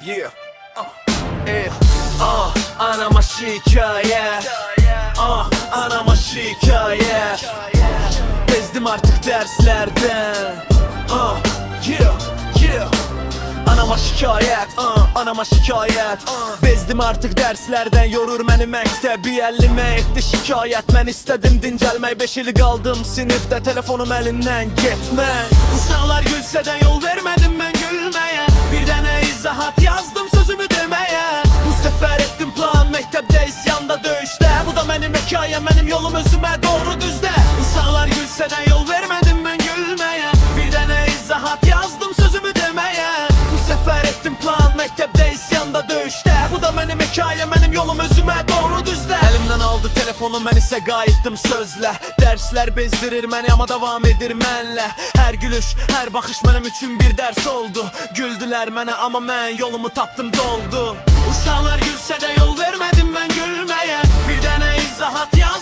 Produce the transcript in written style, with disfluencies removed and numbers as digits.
Yeah. Anama şikayet. Anama şikayet. Bezdim artık derslerden. Yeah. Anama şikayet, anama şikayet. Bezdim artık derslerden, yorur məni məktəbi Əllimə etdi şikayət, mən istədim dincəlmək 5 il qaldım sinifdə, telefonum əlindən getmək. Uşaqlar gülsədən yol vermədim mən gülməyə. Bir dənə izahat yazdım sözümü deməyə. Bu səfər etdim plan, məktəbdə isyanda döyüşdə. Bu da mənim hekayəm, mənim yolum özümə doğru düzdə. Uşaqlar gülsədən yol vermədim mən gülməyə. Bir dənə izahat yazdım sözümü deməyə. Səfər etdim plan, məktəbdə isyanda döyüşdə. Bu da mənim hekayəm, mənim yolum özümə doğru düzdə. Əlimdən aldı telefonu, mən isə qayıtdım sözlə. Dərslər bezdirir məni, amma davam edir mənlə. Hər gülüş, hər baxış mənim üçün bir dərs oldu. Güldülər mənə, amma mən yolumu tapdım doldu. Uşaqlar gülsə də yol vermədim mən gülməyə. Bir dənə izahat yaz